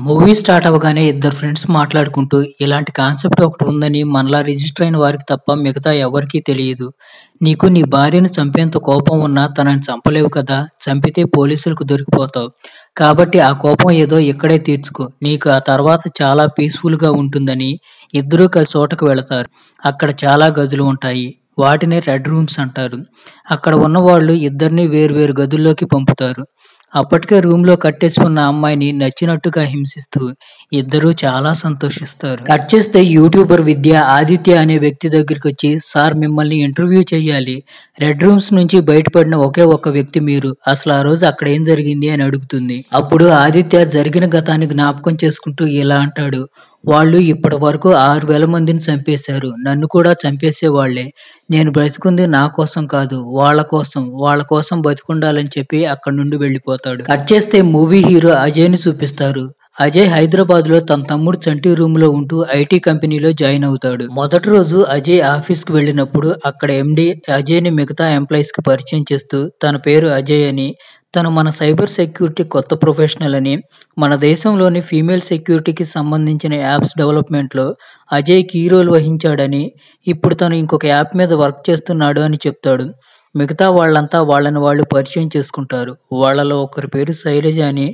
Movie start అవ్వగానే ఇద్దరు friends మాట్లాడుకుంటూ ఇలాంటి కాన్సెప్ట్ ఒకటి ఉందని మనలా రిజిస్టర్ అయిన వారికి తప్ప మిగతా ఎవరికీ తెలియదు. నీకు నీ భార్యను చంపేంత కోపం ఉన్నా తనని చంపలేవు కదా, చంపితే పోలీసులకు దొరికిపోతావు. కాబట్టి ఆ కోపం ఏదో ఇక్కడే తీర్చుకో, నీకు ఆ తర్వాత చాలా పీస్ఫుల్గా ఉంటుందని ఇద్దరూ కలిసి చోటకు వెళతారు. అక్కడ చాలా గదులు ఉంటాయి. వాటిని రెడ్ రూమ్స్ అంటారు. అక్కడ ఉన్నవాళ్ళు ఇద్దరిని వేర్వేరు గదుల్లోకి పంపుతారు. అప్పటికే రూమ్‌లో కట్టేసి ఉన్న అమ్మాయిని నచ్చినట్టుగా హింసిస్తూ ఇద్దరూ చాలా సంతోషిస్తారు. కట్ చేస్తే యూట్యూబర్ విద్య ఆదిత్య అనే వ్యక్తి దగ్గరికొచ్చి, సార్ మిమ్మల్ని ఇంటర్వ్యూ చెయ్యాలి. రెడ్ రూమ్స్ నుంచి బయటపడిన ఒకే ఒక్క వ్యక్తి మీరు. అసలు ఆ రోజు అక్కడ ఏం జరిగింది అని అడుగుతుంది. అప్పుడు ఆదిత్య జరిగిన గతాన్ని జ్ఞాపకం చేసుకుంటూ ఇలా అంటాడు. వాళ్ళు ఇప్పటి వరకు 6,000 మందిని చంపేశారు. నన్ను కూడా చంపేసేవాళ్లే. నేను బ్రతికుంది నా కోసం కాదు, వాళ్ళ కోసం బతికుండాలని చెప్పి అక్కడి నుండి వెళ్ళిపోతాడు. కట్ చేస్తే మూవీ హీరో అజయ్‌ని చూపిస్తారు. అజయ్ హైదరాబాద్‌లో తన తమ్ముడు చంటి రూమ్‌లో ఉంటూ ఐటీ కంపెనీలో జాయిన్ అవుతాడు. మొదటి రోజు అజయ్ ఆఫీస్‌కి వెళ్ళినప్పుడు అక్కడ ఎండీ అజయ్‌ని మిగతా ఎంప్లాయీస్‌కి పరిచయం చేస్తూ తన పేరు అజయ్ అని, తను మన సైబర్ సెక్యూరిటీ కొత్త ప్రొఫెషనల్ అని, మన దేశంలోని ఫీమేల్ సెక్యూరిటీకి సంబంధించిన యాప్స్ డెవలప్మెంట్‌లో అజయ్ కీ రోల్ వహించాడని, ఇప్పుడు తను ఇంకొక యాప్ మీద వర్క్ చేస్తున్నాడు అని చెప్తాడు. మిగతా వాళ్ళంతా వాళ్ళని వాళ్ళు పరిచయం చేసుకుంటారు. వాళ్ళలో ఒకరి పేరు శైలజ అని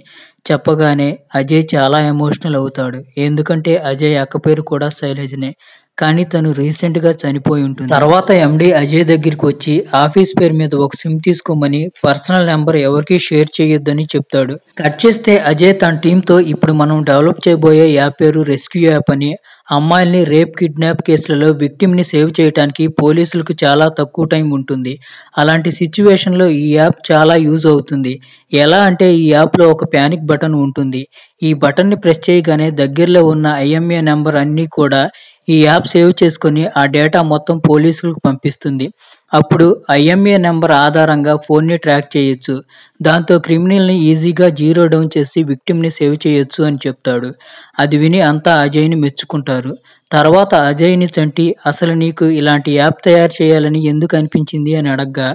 చెప్పగానే అజయ్ చాలా ఎమోషనల్ అవుతాడు. ఎందుకంటే అజయ్ అక్క పేరు కూడా శైలజనే. కానీ తను రీసెంట్‌గా చనిపోయి ఉంటుంది. తర్వాత ఎండీ అజయ్ దగ్గరికి వచ్చి ఆఫీస్ పేరు మీద ఒక సిమ్ తీసుకోమని, పర్సనల్ నెంబర్ ఎవరికీ షేర్ చేయొద్దని చెప్తాడు. కట్ చేస్తే అజయ్ తన టీంతో ఇప్పుడు మనం డెవలప్ చేయబోయే యాప్ పేరు రెస్క్యూ యాప్ అని, అమ్మాయిల్ని రేప్, కిడ్నాప్ కేసులలో విక్టిమ్‌ని సేవ్ చేయడానికి పోలీసులకు చాలా తక్కువ టైం ఉంటుంది. అలాంటి సిట్యుయేషన్‌లో ఈ యాప్ చాలా యూజ్ అవుతుంది. ఎలా అంటే ఈ యాప్‌లో ఒక పానిక్ బటన్ ఉంటుంది. ఈ బటన్‌ని ప్రెస్ చేయగానే దగ్గరలో ఉన్న ఐఎంఏ నంబర్ అన్నీ కూడా ఈ యాప్ సేవ్ చేసుకొని ఆ డేటా మొత్తం పోలీసులకు పంపిస్తుంది. అప్పుడు ఐఎంఏ నంబర్ ఆధారంగా ఫోన్‌ని ట్రాక్ చేయొచ్చు. దాంతో క్రిమినల్‌ని ఈజీగా జీరో డౌన్ చేసి విక్టిమ్‌ని సేవ్ చేయొచ్చు అని చెప్తాడు. అది విని అంతా అజయ్‌ని మెచ్చుకుంటారు. తర్వాత అజయ్‌ని చంటి, అసలు నీకు ఇలాంటి యాప్ తయారు చేయాలని ఎందుకు అనిపించింది అని అడగ్గా,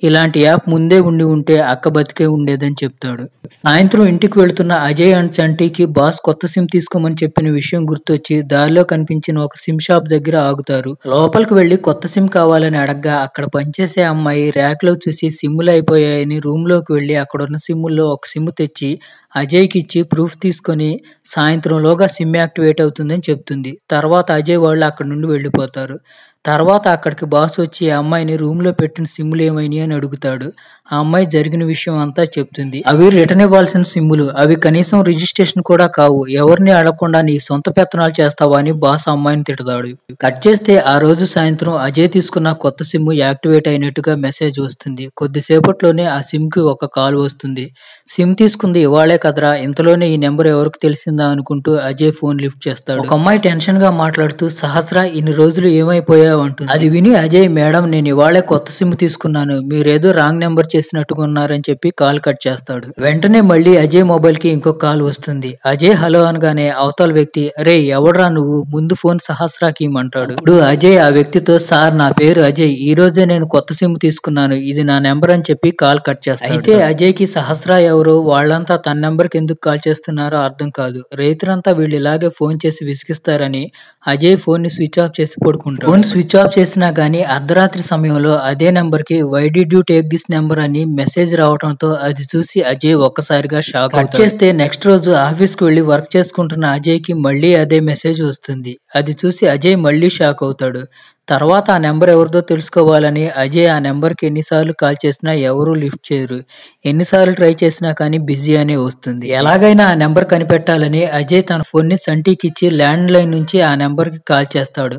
ఇలాంటి యాప్ ముందే ఉండి ఉంటే అక్క బతికే ఉండేదని చెప్తాడు. సాయంత్రం ఇంటికి వెళ్తున్న అజయ్ అండ్ చంటికి బాస్ కొత్త సిమ్ తీసుకోమని చెప్పిన విషయం గుర్తొచ్చి దారిలో కనిపించిన ఒక సిమ్ షాప్ దగ్గర ఆగుతారు. లోపలికి వెళ్లి కొత్త సిమ్ కావాలని అడగ్గా అక్కడ పనిచేసే అమ్మాయి ర్యాక్‌లో చూసి సిమ్‌లు అయిపోయాయని రూమ్‌లోకి వెళ్లి అక్కడున్న సిమ్‌ల్లో ఒక సిమ్ తెచ్చి అజయ్‌కి ఇచ్చి ప్రూఫ్ తీసుకొని సాయంత్రంలోగా సిమ్ యాక్టివేట్ అవుతుందని చెప్తుంది. తర్వాత అజయ్ వాళ్ళు అక్కడి నుండి వెళ్ళిపోతారు. తర్వాత అక్కడికి బాస్ వచ్చి ఆ అమ్మాయిని రూమ్‌లో పెట్టిన సిమ్‌లు ఏమైనాయి అని అడుగుతాడు. ఆ అమ్మాయి జరిగిన విషయం అంతా చెప్తుంది. అవి రిటర్న్ ఇవ్వాల్సిన సిమ్‌లు. అవి కనీసం రిజిస్ట్రేషన్ కూడా కావు. ఎవరిని అడగకుండా నీ సొంత పెత్తనాలు చేస్తావా అని బాస్ ఆ అమ్మాయిని తిడతాడు. కట్ చేస్తే ఆ రోజు సాయంత్రం అజయ్ తీసుకున్న కొత్త సిమ్ యాక్టివేట్ అయినట్టుగా మెసేజ్ వస్తుంది. కొద్దిసేపట్లోనే ఆ సిమ్‌కి ఒక కాల్ వస్తుంది. సిమ్ తీసుకుంది ఇవాళే కదరా, ఇంతలోనే ఈ నెంబర్ ఎవరికి తెలిసిందా అనుకుంటూ అజయ్ ఫోన్ లిఫ్ట్ చేస్తాడు. ఒక అమ్మాయి టెన్షన్‌గా మాట్లాడుతూ, సహస్ర ఇన్ని రోజులు ఏమైపోయావు అంటుంది. అది విని అజయ్, మేడం నేను ఇవాళే కొత్త సిమ్ తీసుకున్నాను, మీరేదో రాంగ్ నెంబర్ చేసినట్టుగా ఉన్నారని చెప్పి కాల్ కట్ చేస్తాడు. వెంటనే మళ్ళీ అజయ్ మొబైల్ కి ఇంకో కాల్ వస్తుంది. అజయ్ హలో అనగానే అవతల వ్యక్తి, రే ఎవడ్రా నువ్వు, ముందు ఫోన్ సహస్రాకి ఇమ్మంటాడు. ఇప్పుడు అజయ్ ఆ వ్యక్తితో, సార్ నా పేరు అజయ్, ఈ రోజే నేను కొత్త సిమ్ తీసుకున్నాను, ఇది నా నెంబర్ అని చెప్పి కాల్ కట్ చేస్తాడు. అయితే అజయ్ కి సహస్ర ఎవరో, వాళ్ళంతా తన నెంబర్ కి ఎందుకు కాల్ చేస్తున్నారో అర్థం కాదు. రైతులంతా వీళ్ళు ఇలాగే ఫోన్ చేసి విసిగిస్తారని అజయ్ ఫోన్ ని స్విచ్ ఆఫ్ చేసి పడుకుంటాడు. ఫోన్ స్విచ్ ఆఫ్ చేసినా గానీ అర్ధరాత్రి సమయంలో అదే నెంబర్ కి why did you take this number అని మెసేజ్ రావడంతో అది చూసి అజయ్ ఒక్కసారిగా షాక్ అవుతాడు. చేస్తే నెక్స్ట్ రోజు ఆఫీస్ కి వెళ్లి వర్క్ చేసుకుంటున్న అజయ్ కి మళ్ళీ అదే మెసేజ్ వస్తుంది. అది చూసి అజయ్ మళ్ళీ షాక్ అవుతాడు. తర్వాత ఆ నెంబర్ ఎవరిదో తెలుసుకోవాలని అజయ్ ఆ నెంబర్ కి ఎన్నిసార్లు కాల్ చేసినా ఎవరూ లిఫ్ట్ చేయరు. ఎన్నిసార్లు ట్రై చేసినా కానీ బిజీ అనే వస్తుంది. ఎలాగైనా ఆ నెంబర్ కనిపెట్టాలని అజయ్ తన ఫోన్ ని సంటికి ఇచ్చి ల్యాండ్ లైన్ నుంచి ఆ నెంబర్ కి కాల్ చేస్తాడు.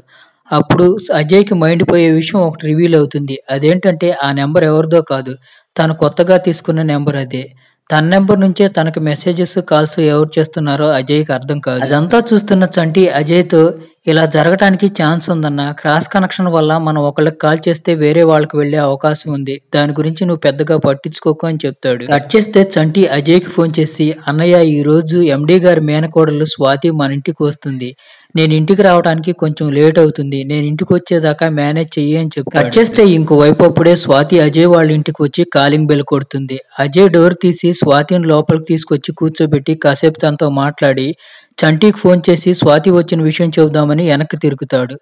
అప్పుడు అజయ్‌కి మైండ్ పోయే విషయం ఒకటి రివీల్ అవుతుంది. అదేంటంటే ఆ నెంబర్ ఎవరిదో కాదు, తను కొత్తగా తీసుకున్న నెంబర్ అదే. తన నెంబర్ నుంచే తనకి మెసేజెస్, కాల్స్ ఎవరు చేస్తున్నారో అజయ్‌కి అర్థం కాదు. అదంతా చూస్తున్న చంటి అజయ్‌తో, ఇలా జరగటానికి ఛాన్స్ ఉందన్న, క్రాస్ కనెక్షన్ వల్ల మనం ఒకళ్ళకి కాల్ చేస్తే వేరే వాళ్ళకి వెళ్ళే అవకాశం ఉంది. దాని గురించి నువ్వు పెద్దగా పట్టించుకోకు అని చెప్తాడు. కట్ చేస్తే చంటి అజయ్‌కి ఫోన్ చేసి, అన్నయ్య ఈ రోజు ఎండీ గారి మేనకోడలు స్వాతి మన ఇంటికి వస్తుంది. నేను ఇంటికి రావడానికి కొంచెం లేట్ అవుతుంది. నేను ఇంటికి వచ్చేదాకా మేనేజ్ చెయ్యి అని చెప్తాడు. కట్ చేస్తే ఇంకోవైపు అప్పుడే స్వాతి అజయ్ వాళ్ళ ఇంటికి వచ్చి కాలింగ్ బెల్ కొడుతుంది. అజయ్ డోర్ తీసి స్వాతిని లోపలికి తీసుకొచ్చి కూర్చోబెట్టి కాసేపు తనతో మాట్లాడి చంటికి ఫోన్ చేసి స్వాతి వచ్చిన విషయం చెబుదామని వెనక్కి తిరుగుతాడు.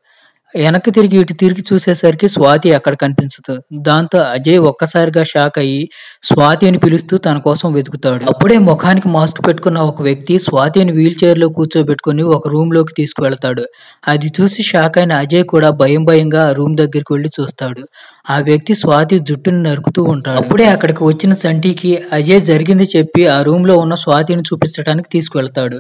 వెనక్కి తిరిగి ఇటు తిరిగి చూసేసరికి స్వాతి అక్కడ కనిపించదు. దాంతో అజయ్ ఒక్కసారిగా షాక్ అయ్యి స్వాతిని పిలుస్తూ తన కోసం వెతుకుతాడు. అప్పుడే ముఖానికి మాస్క్ పెట్టుకున్న ఒక వ్యక్తి స్వాతిని వీల్ చైర్ లో కూర్చోబెట్టుకుని ఒక రూమ్ లోకి తీసుకువెళ్తాడు. అది చూసి షాక్ అయిన అజయ్ కూడా భయంగా ఆ రూమ్ దగ్గరికి వెళ్లి చూస్తాడు. ఆ వ్యక్తి స్వాతి జుట్టుని నరుకుతూ ఉంటాడు. అప్పుడే అక్కడికి వచ్చిన చంటికి అజయ్ జరిగింది చెప్పి ఆ రూమ్ లో ఉన్న స్వాతిని చూపించడానికి తీసుకువెళ్తాడు.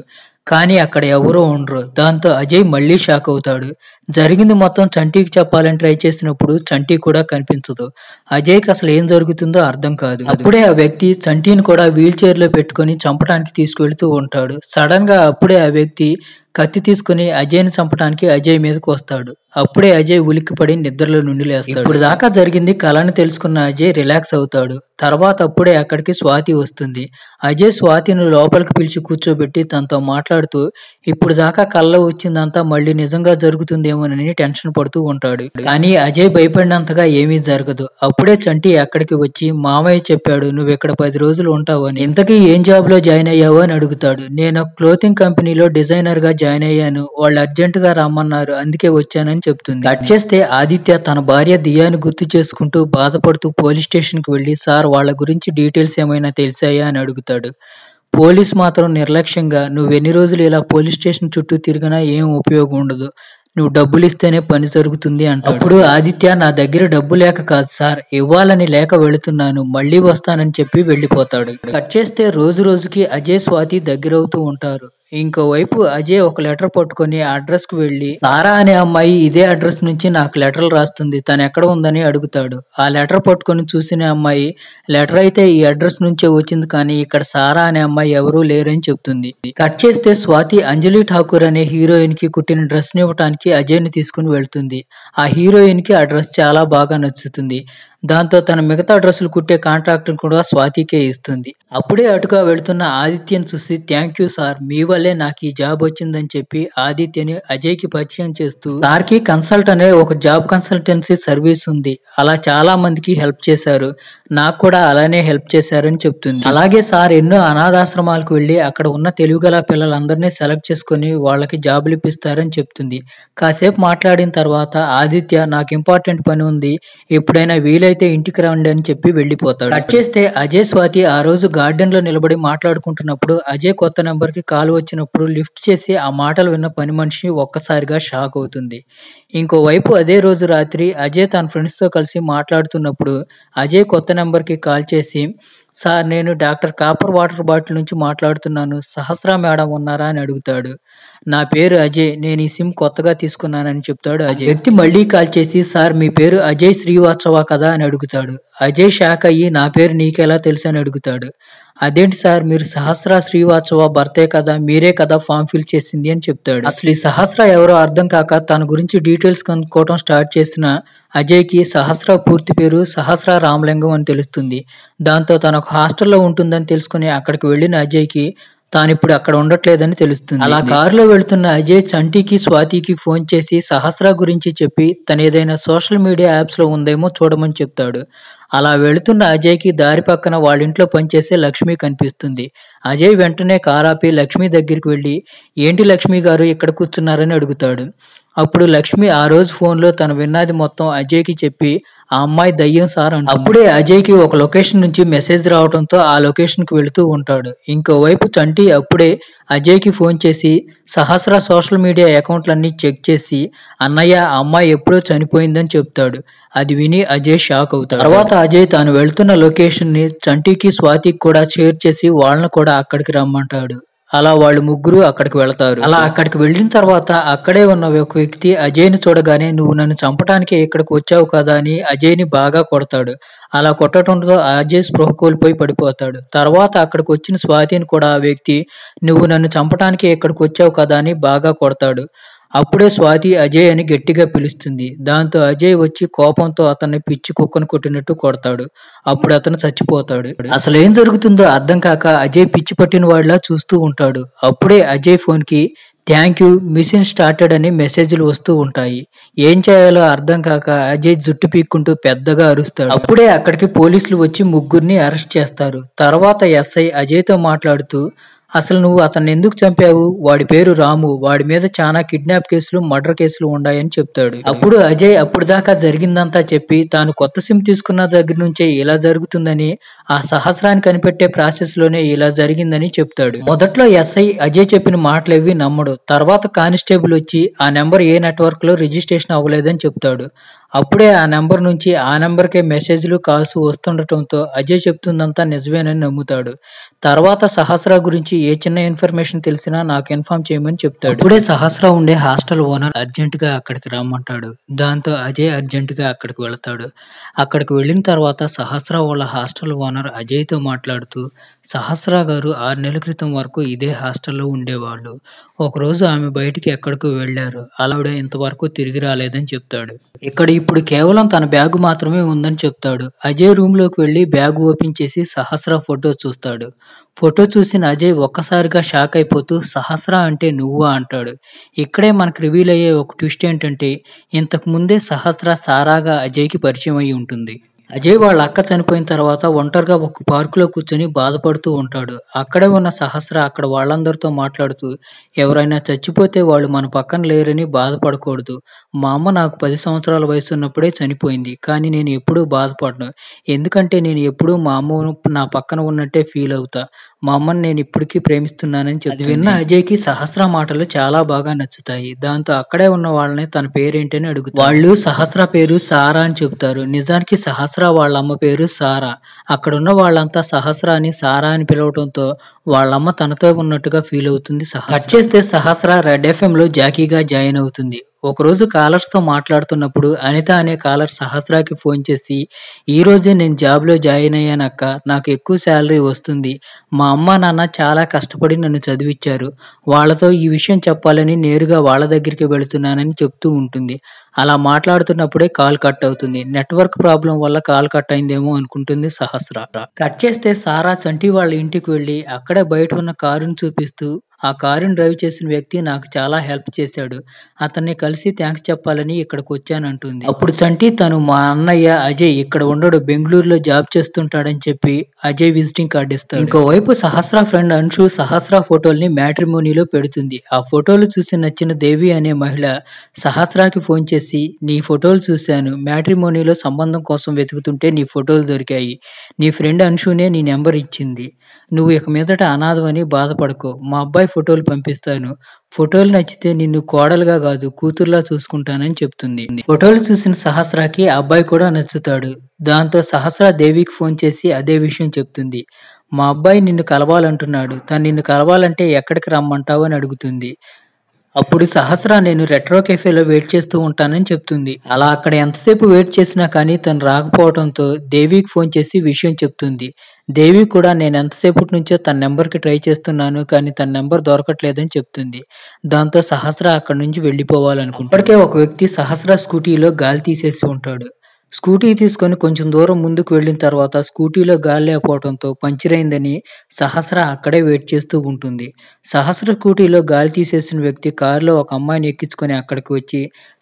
కానీ అక్కడ ఎవరూ ఉండరు. దాంతో అజయ్ మళ్ళీ షాక్ అవుతాడు. జరిగింది మొత్తం చంటికి చెప్పాలని ట్రై చేసినప్పుడు చంటి కూడా కనిపించదు. అజయ్కి అసలు ఏం జరుగుతుందో అర్థం కాదు. అప్పుడే ఆ వ్యక్తి చంటిని కూడా వీల్ చైర్ లో పెట్టుకుని చంపడానికి తీసుకువెళ్తూ ఉంటాడు. సడన్ గా అప్పుడే ఆ వ్యక్తి కత్తి తీసుకుని అజయ్ని చంపడానికి అజయ్ మీదకు వస్తాడు. అప్పుడే అజయ్ ఉలిక్కిపడి నిద్రలో నుండి లేస్తాడు. ఇప్పుడు దాకా జరిగింది కలని తెలుసుకున్న అజయ్ రిలాక్స్ అవుతాడు. తర్వాత అప్పుడే అక్కడికి స్వాతి వస్తుంది. అజయ్ స్వాతిని లోపలికి పిలిచి కూర్చోబెట్టి తనతో మాట్లాడుతూ ఇప్పుడు దాకా కల్లో వచ్చిందంతా మళ్ళీ నిజంగా జరుగుతుందేమోనని టెన్షన్ పడుతూ ఉంటాడు. కానీ అజయ్ భయపడినంతగా ఏమీ జరగదు. అప్పుడే చంటి అక్కడికి వచ్చి మామయ్య చెప్పాడు నువ్వు ఇక్కడ 10 రోజులు ఉంటావు అని. ఇంతకీ ఏం జాబ్ లో జాయిన్ అయ్యావు అని అడుగుతాడు. నేను క్లోతింగ్ కంపెనీలో డిజైనర్ గా జాయిన్ అయ్యాను. వాళ్ళు అర్జెంట్ గా రమ్మన్నారు, అందుకే వచ్చానని చెప్తుంది. కట్ చేస్తే ఆదిత్య తన భార్య దియాని గుర్తు చేసుకుంటూ బాధపడుతూ పోలీస్ స్టేషన్ కి వెళ్లి సార్ వాళ్ళ గురించి డీటెయిల్స్ ఏమైనా తెలిసాయా అని అడుగుతాడు. పోలీస్ మాత్రం నిర్లక్ష్యంగా నువ్వెన్ని రోజులు ఇలా పోలీస్ స్టేషన్ చుట్టూ తిరిగినా ఏం ఉపయోగం ఉండదు, నువ్వు డబ్బులు ఇస్తేనే పని జరుగుతుంది అంటాడు. అప్పుడు ఆదిత్య నా దగ్గర డబ్బు లేక కాదు సార్, ఇవ్వాలని లేక వెళుతున్నాను, మళ్ళీ వస్తానని చెప్పి వెళ్ళిపోతాడు. కట్ చేస్తే రోజు రోజుకి అజయ్ స్వాతి దగ్గరవుతూ ఉంటారు. ఇంకోవైపు అజయ్ ఒక లెటర్ పట్టుకొని ఆ అడ్రస్ కు వెళ్లి సారా అనే అమ్మాయి ఇదే అడ్రస్ నుంచి నాకు లెటర్లు రాస్తుంది, తను ఎక్కడ ఉందని అడుగుతాడు. ఆ లెటర్ పట్టుకొని చూసిన అమ్మాయి లెటర్ అయితే ఈ అడ్రస్ నుంచే వచ్చింది కానీ ఇక్కడ సారా అనే అమ్మాయి ఎవరూ లేరని చెప్తుంది. కట్ చేస్తే స్వాతి అంజలి ఠాకూర్ అనే హీరోయిన్ కి కుట్టిన డ్రెస్ ని ఇవ్వడానికి అజయ్ ని తీసుకుని వెళ్తుంది. ఆ హీరోయిన్ కి ఆ డ్రెస్ చాలా బాగా నచ్చుతుంది. దాంతో తన మిగతా డ్రెస్సులు కుట్టే కాంట్రాక్ట్ కూడా స్వాతికే ఇస్తుంది. అప్పుడే అటుగా వెళ్తున్న ఆదిత్యని చూసి థ్యాంక్ యూ సార్, మీ వల్లే నాకు ఈ జాబ్ వచ్చిందని చెప్పి ఆదిత్యని అజయ్ కి పరిచయం చేస్తూ సార్ కి కన్సల్ట్ అనే ఒక జాబ్ కన్సల్టెన్సీ సర్వీస్ ఉంది, అలా చాలా మందికి హెల్ప్ చేశారు, నాకు కూడా అలానే హెల్ప్ చేశారని చెప్తుంది. అలాగే సార్ ఎన్నో అనాథాశ్రమాలకు వెళ్లి అక్కడ ఉన్న తెలివిగల పిల్లలందరినీ సెలెక్ట్ చేసుకుని వాళ్ళకి జాబులు ఇప్పిస్తారని చెప్తుంది. కాసేపు మాట్లాడిన తర్వాత ఆదిత్య నాకు ఇంపార్టెంట్ పని ఉంది, ఎప్పుడైనా వీలైతే ఇంటికి రండి అని చెప్పి వెళ్లిపోతాడు. కట్ చేస్తే అజయ్ స్వాతి ఆ రోజు గార్డెన్ లో నిలబడి మాట్లాడుకుంటున్నప్పుడు అజయ్ కొత్త నెంబర్ కి కాల్ వచ్చినప్పుడు లిఫ్ట్ చేసి ఆ మాటలు విన్న పని మనిషి ఒక్కసారిగా షాక్ అవుతుంది. ఇంకోవైపు అదే రోజు రాత్రి అజయ్ తన ఫ్రెండ్స్ తో కలిసి మాట్లాడుతున్నప్పుడు అజయ్ కొత్త నెంబర్ కి కాల్ చేసి సార్ నేను డాక్టర్ కాపర్ వాటర్ బాటిల్ నుంచి మాట్లాడుతున్నాను, సహస్ర మేడం ఉన్నారా అని అడుగుతాడు. నా పేరు అజయ్, నేను ఈ సిమ్ కొత్తగా తీసుకున్నానని చెప్తాడు అజయ్. వ్యక్తి మళ్ళీ కాల్ చేసి సార్ మీ పేరు అజయ్ శ్రీవాత్సవ కదా అని అడుగుతాడు. అజయ్ షాక్ అయ్యి నా పేరు నీకెలా తెలుసు అని అడుగుతాడు. అదేంటి సార్ మీరు సహస్ర శ్రీవాత్సవ భర్తే కదా, మీరే కదా ఫామ్ ఫిల్ చేసింది అని చెప్తాడు. అసలు ఈ సహస్ర ఎవరో అర్థం కాక తన గురించి డీటెయిల్స్ కనుక్కోవడం స్టార్ట్ చేసిన అజయ్ కి సహస్ర పూర్తి పేరు సహస్ర రామలింగం అని తెలుస్తుంది. దాంతో తన ఒక హాస్టల్లో ఉంటుందని తెలుసుకుని అక్కడికి వెళ్లిన అజయ్ కి తానిప్పుడు అక్కడ ఉండట్లేదని తెలుస్తుంది. అలా కారులో వెళ్తున్న అజయ్ చంటికి స్వాతికి ఫోన్ చేసి సహస్ర గురించి చెప్పి తన ఏదైనా సోషల్ మీడియా యాప్స్ లో ఉందేమో చూడమని చెప్తాడు. అలా వెళుతున్న అజయ్ కి దారి పక్కన వాళ్ళ ఇంట్లో పనిచేసే లక్ష్మి కనిపిస్తుంది. అజయ్ వెంటనే కారాపి లక్ష్మి దగ్గరికి వెళ్లి ఏంటి లక్ష్మి గారు ఇక్కడ కూర్చున్నారని అడుగుతాడు. అప్పుడు లక్ష్మి ఆ రోజు ఫోన్ లో తను విన్నది మొత్తం అజయ్ కి చెప్పి ఆ అమ్మాయి దయ్యం సార్ అంటుంది. అప్పుడే అజయ్ కి ఒక లొకేషన్ నుంచి మెసేజ్ రావడంతో ఆ లొకేషన్ కి వెళుతూ ఉంటాడు. ఇంకోవైపు చంటి అప్పుడే అజయ్ కి ఫోన్ చేసి సహస్ర సోషల్ మీడియా అకౌంట్లన్నీ చెక్ చేసి అన్నయ్య ఆ అమ్మాయి ఎప్పుడో చనిపోయిందని చెప్తాడు. అది విని అజయ్ షాక్ అవుతాడు. తర్వాత అజయ్ తాను వెళ్తున్న లొకేషన్ ని చంటికి స్వాతికి కూడా షేర్ చేసి వాళ్ళని కూడా అక్కడికి రమ్మంటాడు. అలా వాళ్ళు ముగ్గురు అక్కడికి వెళతారు. అలా అక్కడికి వెళ్ళిన తర్వాత అక్కడే ఉన్న ఒక వ్యక్తి అజయ్ ని చూడగానే నువ్వు నన్ను చంపడానికి ఇక్కడికి వచ్చావు కదా అని అజయ్ ని బాగా కొడతాడు. అలా కొట్టడంతో అజయ్ స్పృహ కోల్పోయి పడిపోతాడు. తర్వాత అక్కడికి వచ్చిన స్వాతిని కూడా ఆ వ్యక్తి నువ్వు నన్ను చంపడానికి ఇక్కడికి వచ్చావు కదా అని బాగా కొడతాడు. అప్పుడే స్వాతి అజయ్ అని గట్టిగా పిలుస్తుంది. దాంతో అజయ్ వచ్చి కోపంతో అతన్ని పిచ్చి కుక్కను కొట్టినట్టు కొడతాడు. అప్పుడు అతను చచ్చిపోతాడు. అసలు ఏం జరుగుతుందో అర్థం కాక అజయ్ పిచ్చి పట్టిన వాడిలా చూస్తూ ఉంటాడు. అప్పుడే అజయ్ ఫోన్ కి థ్యాంక్ యూ మిషన్ స్టార్టెడ్ అని మెసేజ్లు వస్తూ ఉంటాయి. ఏం చేయాలో అర్థం కాక అజయ్ జుట్టు పీక్కుంటూ పెద్దగా అరుస్తాడు. అప్పుడే అక్కడికి పోలీసులు వచ్చి ముగ్గురిని అరెస్ట్ చేస్తారు. తర్వాత ఎస్ఐ అజయ్తో మాట్లాడుతూ అసలు నువ్వు అతన్ని ఎందుకు చంపావు? వాడి పేరు రాము. వాడి మీద చాలా కిడ్నాప్ కేసులు, మర్డర్ కేసులు ఉన్నాయని చెప్తాడు. అప్పుడు అజయ్ అప్పుడు దాకా జరిగిందంతా చెప్పి తాను కొత్త సిమ్ తీసుకున్న దగ్గర నుంచే ఇలా జరుగుతుందని, ఆ సహస్రాన్ని కనిపెట్టే ప్రాసెస్ లోనే ఇలా జరిగిందని చెప్తాడు. మొదట్లో ఎస్ఐ అజయ్ చెప్పిన మాటలేవి నమ్మడు. తర్వాత కానిస్టేబుల్ వచ్చి ఆ నెంబర్ ఏ నెట్వర్క్ లో రిజిస్ట్రేషన్ అవ్వలేదని చెప్తాడు. అప్పుడే ఆ నెంబర్ నుంచి ఆ నెంబర్కే మెసేజ్లు, కాల్స్ వస్తుండటంతో అజయ్ చెప్తుందంతా నిజమేనని నమ్ముతాడు. తర్వాత సహస్ర గురించి ఏ చిన్న ఇన్ఫర్మేషన్ తెలిసినా నాకు ఇన్ఫార్మ్ చేయమని చెప్తాడు. అప్పుడే సహస్ర ఉండే హాస్టల్ ఓనర్ అర్జెంట్ గా అక్కడికి రమ్మంటాడు. దాంతో అజయ్ అర్జెంట్ గా అక్కడికి వెళతాడు. అక్కడికి వెళ్ళిన తర్వాత సహస్ర వాళ్ళ హాస్టల్ ఓనర్ అజయ్ తో మాట్లాడుతూ, సహస్ర గారు 6 నెలల క్రితం వరకు ఇదే హాస్టల్లో ఉండేవాళ్ళు. ఒకరోజు ఆమె బయటికి ఎక్కడికో వెళ్లారు. ఆవిడ ఇంతవరకు తిరిగి రాలేదని చెప్తాడు. ఇక్కడ ఇప్పుడు కేవలం తన బ్యాగు మాత్రమే ఉందని చెప్తాడు. అజయ్ రూమ్ లోకి వెళ్లి బ్యాగ్ ఓపెన్ చేసి సహస్ర ఫోటో చూస్తాడు. ఫోటో చూసిన అజయ్ ఒక్కసారిగా షాక్ అయిపోతూ సహస్ర అంటే నువ్వా అంటాడు. ఇక్కడే మనకు రివీల్ అయ్యే ఒక ట్విస్ట్ ఏంటంటే ఇంతకు ముందే సహస్ర సారాగా అజయ్కి పరిచయం అయి ఉంటుంది. అజయ్ వాళ్ళ అక్క చనిపోయిన తర్వాత ఒంటరిగా ఒక పార్కులో కూర్చొని బాధపడుతూ ఉంటాడు. అక్కడే ఉన్న సహస్ర అక్కడ వాళ్ళందరితో మాట్లాడుతూ ఎవరైనా చచ్చిపోతే వాళ్ళు మన పక్కన లేరని బాధపడకూడదు. మా అమ్మ నాకు 10 సంవత్సరాల వయసు ఉన్నప్పుడే చనిపోయింది. కానీ నేను ఎప్పుడూ బాధపడను. ఎందుకంటే నేను ఎప్పుడూ మా అమ్మ నా పక్కన ఉన్నట్టే ఫీల్ అవుతా. మా అమ్మని నేను ఇప్పటికీ ప్రేమిస్తున్నానని చెప్తుంది. విన్న అజయ్కి సహస్ర మాటలు చాలా బాగా నచ్చుతాయి. దాంతో అక్కడే ఉన్న వాళ్ళని తన పేరేంటని అడుగుతారు. వాళ్ళు సహస్ర పేరు సారా అని చెప్తారు. నిజానికి సహస్ర వాళ్ళ అమ్మ పేరు సారా. అక్కడున్న వాళ్ళంతా సహస్ర అని సారా అని పిలవడంతో వాళ్ళమ్మ తనతో ఉన్నట్టుగా ఫీల్ అవుతుంది సహస్ర. కట్ చేస్తే సహస్ర రెడ్ ఎఫ్ఎం లో జాకీగా జాయిన్ అవుతుంది. ఒకరోజు కాలర్స్ తో మాట్లాడుతున్నప్పుడు అనిత అనే కాలర్ సహస్రాకి ఫోన్ చేసి, ఈ రోజే నేను జాబ్ లో జాయిన్ అయ్యానక్క, నాకు ఎక్కువ శాలరీ వస్తుంది. మా అమ్మ నాన్న చాలా కష్టపడి నన్ను చదివించారు. వాళ్ళతో ఈ విషయం చెప్పాలని నేరుగా వాళ్ళ దగ్గరికి వెళుతున్నానని చెప్తూ ఉంటుంది. అలా మాట్లాడుతున్నప్పుడే కాల్ కట్ అవుతుంది. నెట్వర్క్ ప్రాబ్లం వల్ల కాల్ కట్ అయిందేమో అనుకుంటుంది సహస్ర. కట్ చేస్తే సారా చంటి వాళ్ళ ఇంటికి వెళ్లి అక్కడే బయట ఉన్న కారుని చూపిస్తూ, ఆ కారుని డ్రైవ్ చేసిన వ్యక్తి నాకు చాలా హెల్ప్ చేశాడు. అతన్ని కలిసి థ్యాంక్స్ చెప్పాలని ఇక్కడికి వచ్చానంటుంది. అప్పుడు చంటి తను మా అన్నయ్య అజయ్ ఇక్కడ ఉండడు, బెంగళూరులో జాబ్ చేస్తుంటాడని చెప్పి అజయ్ విజిటింగ్ కార్డు ఇస్తాడు. ఇంకోవైపు సహస్ర ఫ్రెండ్ అంశు సహస్ర ఫోటోల్ని మ్యాట్రిమోనీలో పెడుతుంది. ఆ ఫోటోలు చూసి నచ్చిన దేవి అనే మహిళ సహస్రాకి ఫోన్ చేసి, నీ ఫోటోలు చూశాను, మ్యాట్రిమోనీలో సంబంధం కోసం వెతుకుతుంటే నీ ఫోటోలు దొరికాయి. నీ ఫ్రెండ్ అంశునే నీ నెంబర్ ఇచ్చింది. నువ్వు ఇక మీదట అనాథవని బాధపడకు. మా అబ్బాయి ఫోటోలు పంపిస్తాను. ఫోటోలు నచ్చితే నిన్ను కోడలుగా కాదు కూతురులా చూసుకుంటానని చెప్తుంది. ఫోటోలు చూసిన సహస్రాకి ఆ అబ్బాయి కూడా నచ్చుతాడు. దాంతో సహస్ర దేవికి ఫోన్ చేసి అదే విషయం చెప్తుంది. మా అబ్బాయి నిన్ను కలవాలంటున్నాడు. తను నిన్ను కలవాలంటే ఎక్కడికి రమ్మంటావు అని అడుగుతుంది. అప్పుడు సహస్ర నేను రెట్రో కెఫేలో వెయిట్ చేస్తూ ఉంటానని చెప్తుంది. అలా అక్కడ ఎంతసేపు వెయిట్ చేసినా కానీ తను రాకపోవడంతో దేవికి ఫోన్ చేసి విషయం చెప్తుంది. దేవి కూడా నేను ఎంతసేపటి నుంచో తన నెంబర్కి ట్రై చేస్తున్నాను కానీ తన నెంబర్ దొరకట్లేదని చెప్తుంది. దాంతో సహస్ర అక్కడి నుంచి వెళ్ళిపోవాలనుకుంటుంది. ఇప్పటికే ఒక వ్యక్తి సహస్ర స్కూటీలో గాలి తీసేసి ఉంటాడు. స్కూటీ తీసుకొని కొంచెం దూరం ముందుకు వెళ్ళిన తర్వాత స్కూటీలో గాలి లేకపోవడంతో పంచర్ అయిందని సహస్ర అక్కడే వెయిట్ చేస్తూ ఉంటుంది. సహస్ర స్కూటీలో గాలి తీసేసిన వ్యక్తి కారులో ఒక అమ్మాయిని ఎక్కించుకొని అక్కడికి వచ్చి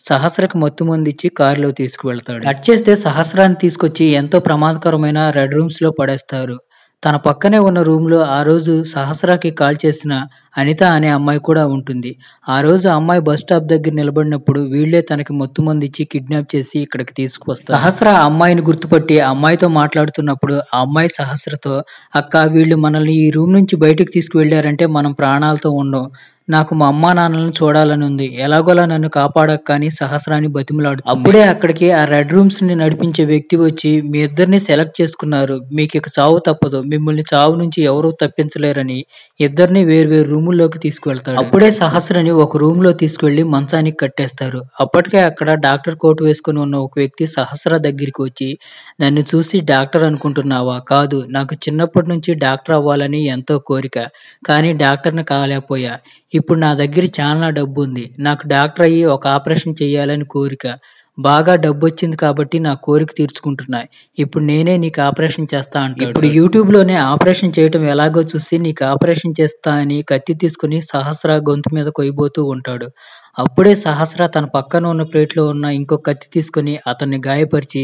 సహస్రకు మత్తు మందిచ్చి కారులో తీసుకువెళ్తాడు. కట్ చేస్తే సహస్రాన్ని తీసుకొచ్చి ఎంతో ప్రమాదకరమైన రెడ్ రూమ్స్ లో పడేస్తారు. తన పక్కనే ఉన్న రూమ్ లో ఆ రోజు సహస్రాకి కాల్ చేసిన అనిత అనే అమ్మాయి కూడా ఉంటుంది. ఆ రోజు అమ్మాయి బస్ స్టాప్ దగ్గర నిలబడినప్పుడు వీళ్లే తనకి మత్తు మందు ఇచ్చి కిడ్నాప్ చేసి ఇక్కడికి తీసుకొస్తారు. సహస్ర ఆ అమ్మాయిని గుర్తుపట్టి ఆ అమ్మాయితో మాట్లాడుతున్నప్పుడు ఆ అమ్మాయి సహస్రతో, అక్క వీళ్ళు మనల్ని ఈ రూమ్ నుంచి బయటకు తీసుకువెళ్లారంటే మనం ప్రాణాలతో ఉండం. నాకు మా అమ్మా నాన్నలను చూడాలని ఉంది. ఎలాగోలా నన్ను కాపాడక్క అని సహస్రాన్ని బతిమలాడు. అప్పుడే అక్కడికి ఆ రెడ్ రూమ్స్ ని నడిపించే వ్యక్తి వచ్చి, మీ ఇద్దరిని సెలెక్ట్ చేసుకున్నారు, మీకు ఇక చావు తప్పదు, మిమ్మల్ని చావు నుంచి ఎవరూ తప్పించలేరని ఇద్దరిని వేర్వేరు రూముల్లోకి తీసుకువెళ్తాడు. అప్పుడే సహస్రని ఒక రూమ్ లో తీసుకువెళ్లి మంచానికి కట్టేస్తారు. అప్పటికే అక్కడ డాక్టర్ కోట్ వేసుకుని ఉన్న ఒక వ్యక్తి సహస్ర దగ్గరికి వచ్చి, నన్ను చూసి డాక్టర్ అనుకుంటున్నావా? కాదు, నాకు చిన్నప్పటి నుంచి డాక్టర్ అవ్వాలని ఎంతో కోరిక, కానీ డాక్టర్ని కాలేకపోయా. ఇప్పుడు నా దగ్గర చాలా డబ్బు ఉంది. నాకు డాక్టర్ అయ్యి ఒక ఆపరేషన్ చేయాలని కోరిక. బాగా డబ్బొచ్చింది కాబట్టి నా కోరిక తీర్చుకుంటున్నా. ఇప్పుడు నేనే నీకు ఆపరేషన్ చేస్తా అంటాడు. ఇప్పుడు యూట్యూబ్‌లోనే ఆపరేషన్ చేయటం ఎలాగో చూసి నీకు ఆపరేషన్ చేస్తా అని కత్తి తీసుకొని సహస్ర గొంతు మీద కొయ్యబోతూ ఉంటాడు. అప్పుడే సహస్ర తన పక్కన ఉన్న ప్లేట్‌లో ఉన్న ఇంకో కత్తి తీసుకొని అతన్ని గాయపరిచి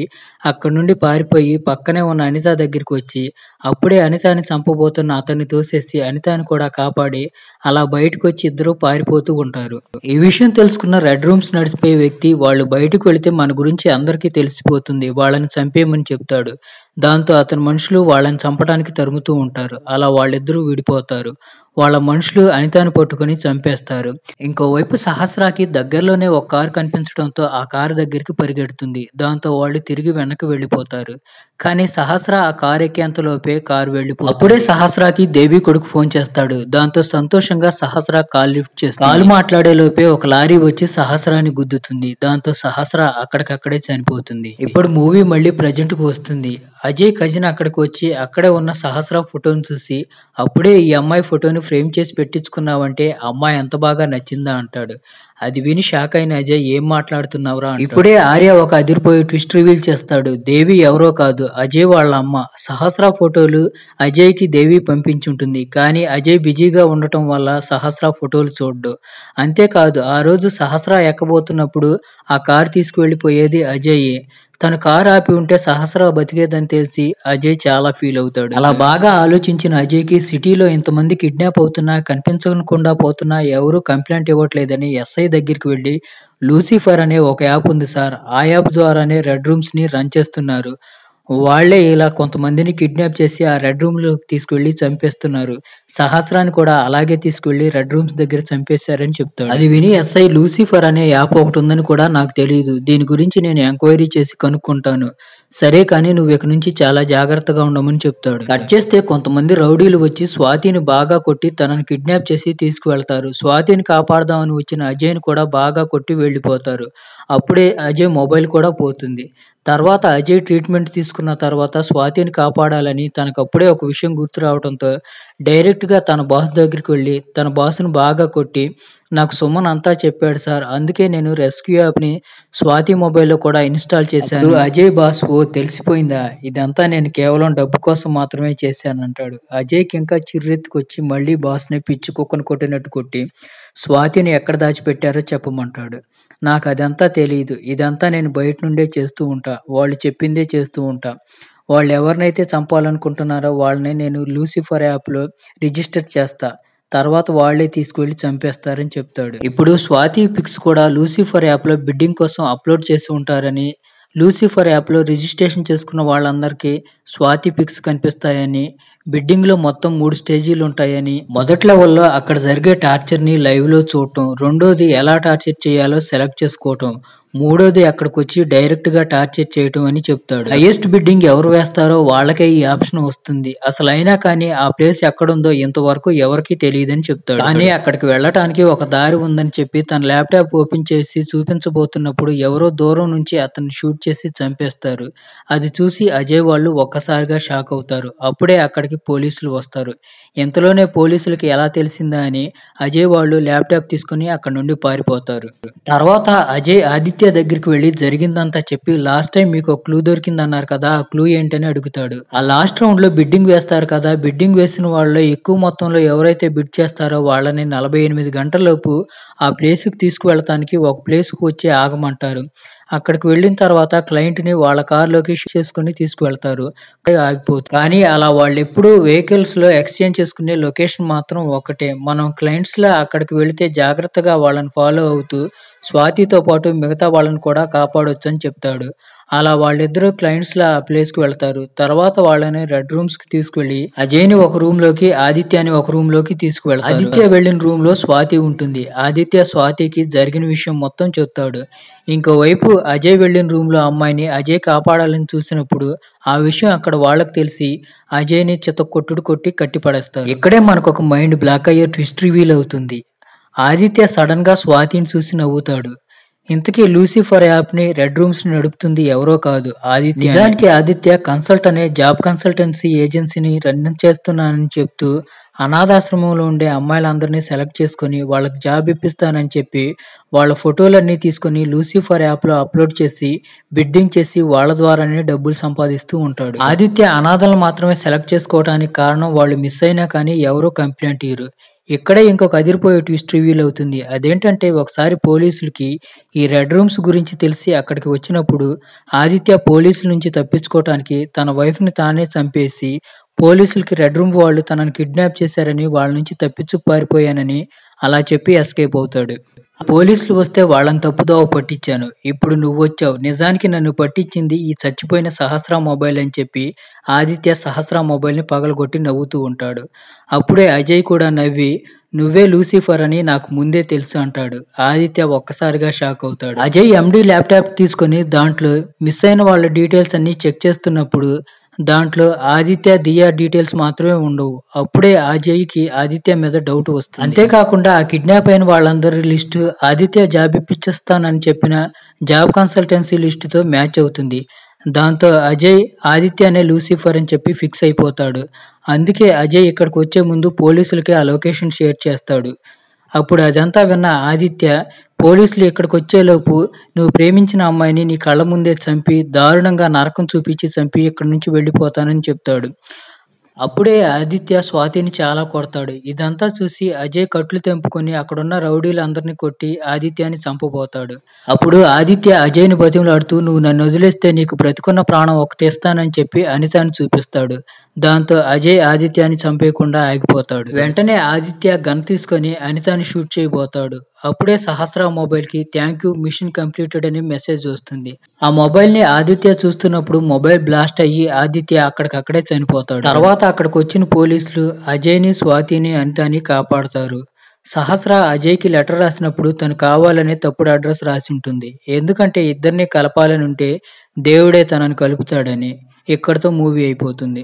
అక్కడి నుండి పారిపోయి పక్కనే ఉన్న అనిత దగ్గరికి వచ్చి అప్పుడే అనితని చంపబోతున్న అతన్ని తోసేసి అనితని కూడా కాపాడి అలా బయటకొచ్చి ఇద్దరూ పారిపోతూ ఉంటారు. ఈ విషయం తెలుసుకున్న రెడ్ రూమ్స్ నడిచిపోయే వ్యక్తి వాళ్ళు బయటకు వెళితే మన గురించి అందరికీ తెలిసిపోతుంది. వాళ్ళని చంపేయమని చెప్తాడు. దాంతో అతని మనుషులు వాళ్ళని చంపడానికి తరుముతూ ఉంటారు. అలా వాళ్ళిద్దరూ విడిపోతారు. వాళ్ళ మనుషులు అనితని పట్టుకొని చంపేస్తారు. ఇంకోవైపు సహస్రాకి దగ్గరలోనే ఒక కారు కనిపించడంతో ఆ కారు దగ్గరికి పరిగెడుతుంది. దాంతో వాళ్ళు తిరిగి వెనక్కి వెళ్ళిపోతారు. కానీ సహస్ర ఆ కారు ఎక్కేంతలోపే కారు వెళ్ళిపోతుంది. అప్పుడే సహస్రాకి దేవి కొడుకు ఫోన్ చేస్తాడు. దాంతో సంతోషంగా సహస్ర కాల్ లిఫ్ట్ చేస్తుంది. కాల్ మాట్లాడే లోపే ఒక లారీ వచ్చి సహస్రాని గుద్దుతుంది. దాంతో సహస్ర అక్కడికక్కడే చనిపోతుంది. ఇప్పుడు మూవీ మళ్ళీ ప్రెజెంట్ కు వస్తుంది. అజయ్ కజిన్ అక్కడికి వచ్చి అక్కడే ఉన్న సహస్ర ఫోటోని చూసి అప్పుడే ఈ అమ్మాయి ఫోటోని ఫ్రేమ్ చేసి పెట్టించుకున్నావంటే అమ్మాయి ఎంత బాగా నచ్చిందా అంటాడు. అది విని షాక్ అయిన అజయ్ ఏం మాట్లాడుతున్నావురా అంటాడు. ఇప్పుడే ఆర్య ఒక అదిరిపోయే ట్విస్ట్ రివీల్ చేస్తాడు. దేవి ఎవరో కాదు అజయ్ వాళ్ళ అమ్మ. సహస్ర ఫోటోలు అజయ్ కి దేవి పంపించుంటుంది. కానీ అజయ్ బిజీగా ఉండటం వల్ల సహస్ర ఫోటోలు చూడ్డు. అంతేకాదు ఆ రోజు సహస్ర ఎక్కబోతున్నప్పుడు ఆ కారు తీసుకువెళ్ళిపోయేది అజయ్. తను కారు ఆపి ఉంటే సహస్ర బతికేదని తెలిసి అజయ్ చాలా ఫీల్ అవుతాడు. అలా బాగా ఆలోచించిన అజయ్ కి సిటీలో ఇంతమంది కిడ్నాప్ అవుతున్నా కనిపించకుండా పోతున్నా ఎవరు కంప్లైంట్ ఇవ్వట్లేదని ఎస్ఐ దగ్గరికి వెళ్లి లూసిఫర్ అనే ఒక యాప్ ఉంది సార్, ఆ యాప్ ద్వారానే రెడ్ రూమ్స్ ని రన్ చేస్తున్నారు. వాళ్లే ఇలా కొంతమందిని కిడ్నాప్ చేసి ఆ రెడ్ రూమ్ లోకి తీసుకువెళ్లి చంపేస్తున్నారు. సహస్రాన్ని కూడా అలాగే తీసుకువెళ్లి రెడ్ రూమ్స్ దగ్గర చంపేశారని చెప్తాడు. అది విని ఎస్ఐ లూసిఫర్ అనే యాప్ ఒకటి ఉందని కూడా నాకు తెలియదు. దీని గురించి నేను ఎంక్వైరీ చేసి కనుక్కుంటాను. సరే కానీ నువ్వు ఇక నుంచి చాలా జాగ్రత్తగా ఉండమని చెప్తాడు. కట్ చేస్తే కొంతమంది రౌడీలు వచ్చి స్వాతిని బాగా కొట్టి తనని కిడ్నాప్ చేసి తీసుకువెళ్తారు. స్వాతిని కాపాడదామని వచ్చిన అజయ్ని కూడా బాగా కొట్టి వెళ్లిపోతారు. అప్పుడే అజయ్ మొబైల్ కూడా పోతుంది. తర్వాత అజయ్ ట్రీట్మెంట్ తీసుకున్న తర్వాత స్వాతిని కాపాడాలని తనకప్పుడే ఒక విషయం గుర్తు రావడంతో డైరెక్ట్ గా తన బాస్ దగ్గరికి వెళ్లి తన బాస్ను బాగా కొట్టి నాకు సుమన్ అంతా చెప్పాడు సార్, అందుకే నేను రెస్క్యూ యాప్ ని స్వాతి మొబైల్లో కూడా ఇన్స్టాల్ చేశాను. అజయ్ బాస్ ఓ తెలిసిపోయిందా, ఇదంతా నేను కేవలం డబ్బు కోసం మాత్రమే చేశానంటాడు. అజయ్కి ఇంకా చిర్రెత్తుకొచ్చి మళ్ళీ బాస్ ని పిచ్చి కుక్కను కొట్టినట్టు కొట్టి స్వాతిని ఎక్కడ దాచిపెట్టారో చెప్పమంటాడు. నాకు అదంతా తెలియదు, ఇదంతా నేను బయట నుండే చేస్తూ ఉంటా, వాళ్ళు చెప్పిందే చేస్తూ ఉంటా. వాళ్ళు ఎవరినైతే చంపాలనుకుంటున్నారో వాళ్ళని నేను లూసిఫర్ యాప్లో రిజిస్టర్ చేస్తా, తర్వాత వాళ్లే తీసుకువెళ్లి చంపేస్తారని చెప్తాడు. ఇప్పుడు స్వాతి పిక్స్ కూడా లూసిఫర్ యాప్లో బిడ్డింగ్ కోసం అప్లోడ్ చేసి ఉంటారని, లూసిఫర్ యాప్లో రిజిస్ట్రేషన్ చేసుకున్న వాళ్ళందరికీ స్వాతి పిక్స్ కనిపిస్తాయని, బిడ్డింగ్ లో మొత్తం 3 స్టేజీలు ఉంటాయని, మొదటి లెవెల్లో అక్కడ జరిగే టార్చర్ ని లైవ్ లో చూడటం, రెండోది ఎలా టార్చర్ చేయాలో సెలెక్ట్ చేసుకోవటం, మూడోది అక్కడికి వచ్చి డైరెక్ట్ గా టార్చర్ చేయటం అని చెప్తాడు. హైయెస్ట్ బిడ్డింగ్ ఎవరు వేస్తారో వాళ్ళకే ఈ ఆప్షన్ వస్తుంది. అసలు అయినా కానీ ఆ ప్లేస్ ఎక్కడుందో ఇంతవరకు ఎవరికి తెలియదని చెప్తాడు. కానీ అక్కడికి వెళ్ళటానికి ఒక దారి ఉందని చెప్పి తన ల్యాప్టాప్ ఓపెన్ చేసి చూపించబోతున్నప్పుడు ఎవరో దూరం నుంచి అతన్ని షూట్ చేసి చంపేస్తారు. అది చూసి అజయ్ వాళ్ళు ఒక్కసారిగా షాక్ అవుతారు. అప్పుడే అక్కడికి పోలీసులు వస్తారు. ఇంతలోనే పోలీసులకి ఎలా తెలిసిందా అని అజయ్ వాళ్ళు ల్యాప్టాప్ తీసుకుని అక్కడ నుండి పారిపోతారు. తర్వాత అజయ్ ఆదిత్య దగ్గరికి వెళ్లి జరిగిందంతా చెప్పి లాస్ట్ టైం మీకు ఒక క్లూ దొరికింది అన్నారు కదా, ఆ క్లూ ఏంటని అడుగుతాడు. ఆ లాస్ట్ రౌండ్ లో బిడ్డింగ్ వేస్తారు కదా, బిడ్డింగ్ వేసిన వాళ్ళు ఎక్కువ మొత్తంలో ఎవరైతే బిడ్ చేస్తారో వాళ్ళని 48 గంటలలోపు ఆ ప్లేస్ కి తీసుకువెళ్ళటానికి ఒక ప్లేస్ కు వచ్చి ఆగమంటారు. అక్కడికి వెళ్ళిన తర్వాత క్లయింట్ ని వాళ్ళ కార్లోకి షిఫ్ట్ చేసుకుని తీసుకువెళ్తారు. ఆగిపోతుంది. కానీ అలా వాళ్ళు ఎప్పుడు వెహికల్స్ లో ఎక్స్చేంజ్ చేసుకునే లొకేషన్ మాత్రం ఒకటే. మనం క్లయింట్స్ లా అక్కడికి వెళితే జాగ్రత్తగా వాళ్ళని ఫాలో అవుతూ స్వాతితో పాటు మిగతా వాళ్ళని కూడా కాపాడొచ్చు అని చెప్తాడు. అలా వాళ్ళిద్దరూ క్లయింట్స్ లా ఆ ప్లేస్ కి వెళ్తారు. తర్వాత వాళ్ళని రెడ్ రూమ్స్ కి తీసుకువెళ్లి అజయ్ ని ఒక రూమ్ లోకి, ఆదిత్యని ఒక రూమ్ లోకి తీసుకువెళ్తారు. ఆదిత్య వెళ్లిన రూమ్ లో స్వాతి ఉంటుంది. ఆదిత్య స్వాతికి జరిగిన విషయం మొత్తం చెప్తాడు. ఇంకోవైపు అజయ్ వెళ్లిన రూమ్ లో అమ్మాయిని అజయ్ కాపాడాలని చూసినప్పుడు ఆ విషయం అక్కడ వాళ్ళకి తెలిసి అజయ్ ని చితక్కొట్టుడు కొట్టి కట్టి పడేస్తారు. ఇక్కడే మనకు ఒక మైండ్ బ్లాక్ అయ్యే ట్విస్ట్ రివీల్ అవుతుంది. ఆదిత్య సడన్ గా స్వాతిని చూసి నవ్వుతాడు. ఇంతకీ లూసిఫర్ యాప్ ని రెడ్ రూమ్స్ ని నడుపుతుంది ఎవరో కాదు, ఆదిత్య. నిజానికి ఆదిత్య కన్సల్ట్ అనే జాబ్ కన్సల్టెన్సీ ఏజెన్సీని రన్ చేస్తున్నానని చెప్తూ అనాథాశ్రమంలో ఉండే అమ్మాయిలందరినీ సెలెక్ట్ చేసుకొని వాళ్ళకి జాబ్ ఇప్పిస్తానని చెప్పి వాళ్ళ ఫోటోలన్నీ తీసుకొని లూసిఫర్ యాప్లో అప్లోడ్ చేసి బిడ్డింగ్ చేసి వాళ్ళ ద్వారానే డబ్బులు సంపాదిస్తూ ఉంటాడు. ఆదిత్య అనాథలను మాత్రమే సెలెక్ట్ చేసుకోవడానికి కారణం వాళ్ళు మిస్ అయినా కానీ ఎవరూ కంప్లైంట్ ఇయ్యరు. ఇక్కడే ఇంకొక అదిరిపోయే ట్విస్ట్ రివీల్ అవుతుంది. అదేంటంటే ఒకసారి పోలీసులకి ఈ రెడ్ రూమ్స్ గురించి తెలిసి అక్కడికి వచ్చినప్పుడు ఆదిత్య పోలీసుల నుంచి తప్పించుకోవటానికి తన వైఫ్ ని తానే చంపేసి పోలీసులకి రెడ్ రూమ్ వాళ్ళు తనని కిడ్నాప్ చేశారని వాళ్ళ నుంచి తప్పించుకు పారిపోయానని అలా చెప్పి ఎస్కేప్ అవుతాడు. పోలీసులు వస్తే వాళ్ళని తప్పుదోవ పట్టించాను, ఇప్పుడు నువ్వు వచ్చావు, నిజానికి నన్ను పట్టించింది ఈ చచ్చిపోయిన సహస్ర మొబైల్ అని చెప్పి ఆదిత్య సహస్ర మొబైల్ ని పగలగొట్టి నవ్వుతూ ఉంటాడు. అప్పుడే అజయ్ కూడా నవ్వి నువ్వే లూసిఫర్ అని నాకు ముందే తెలుసు అంటాడు. ఆదిత్య ఒక్కసారిగా షాక్ అవుతాడు. అజయ్ ఎండి ల్యాప్టాప్ తీసుకొని దాంట్లో మిస్ అయిన వాళ్ళ డీటెయిల్స్ అన్ని చెక్ చేస్తున్నప్పుడు దాంట్లో ఆదిత్య దియా డీటెయిల్స్ మాత్రమే ఉండవు. అప్పుడే అజయ్‌కి ఆదిత్య మీద డౌట్ వస్తుంది. అంతేకాకుండా ఆ కిడ్నాప్ అయిన వాళ్ళందరి లిస్టు ఆదిత్య జాబ్ ఇప్పిస్తానని చెప్పిన జాబ్ కన్సల్టెన్సీ లిస్టుతో మ్యాచ్ అవుతుంది. దాంతో అజయ్ ఆదిత్యనే లూసిఫర్ అని చెప్పి ఫిక్స్ అయిపోతాడు. అందుకే అజయ్ ఇక్కడికి వచ్చే ముందు పోలీసులకి ఆ లొకేషన్ షేర్ చేస్తాడు. అప్పుడు అదంతా విన్న ఆదిత్య పోలీసులు ఇక్కడికొచ్చేలోపు నువ్వు ప్రేమించిన అమ్మాయిని నీ కళ్ళ ముందే చంపి దారుణంగా నరకం చూపించి చంపి ఇక్కడి నుంచి వెళ్ళిపోతానని చెప్తాడు. అప్పుడే ఆదిత్య స్వాతిని చాలా కొడతాడు. ఇదంతా చూసి అజయ్ కట్లు తెంపుకొని అక్కడున్న రౌడీలందరినీ కొట్టి ఆదిత్యని చంపబోతాడు. అప్పుడు ఆదిత్య అజయ్ని బతిమలాడుతూ నువ్వు నన్ను వదిలేస్తే నీకు బ్రతికున్న ప్రాణం ఒకటి ఇస్తానని చెప్పి అనితని చూపిస్తాడు. దాంతో అజయ్ ఆదిత్యని చంపేయకుండా ఆగిపోతాడు. వెంటనే ఆదిత్య గన్ తీసుకొని అనితని షూట్ చేయబోతాడు. అప్పుడే సహస్ర మొబైల్ కి థ్యాంక్ యూ మిషన్ కంప్లీటెడ్ అని మెసేజ్ వస్తుంది. ఆ మొబైల్ ని ఆదిత్య చూస్తున్నప్పుడు మొబైల్ బ్లాస్ట్ అయ్యి ఆదిత్య అక్కడికక్కడే చనిపోతాడు. తర్వాత అక్కడికి వచ్చిన పోలీసులు అజయ్ ని స్వాతిని అనితని కాపాడుతారు. సహస్ర అజయ్ కి లెటర్ రాసినప్పుడు తను కావాలనే తప్పుడు అడ్రస్ రాసి ఉంటుంది. ఎందుకంటే ఇద్దరిని కలపాలని ఉంటే దేవుడే తనని కలుపుతాడని. ఇక్కడితో మూవీ అయిపోతుంది.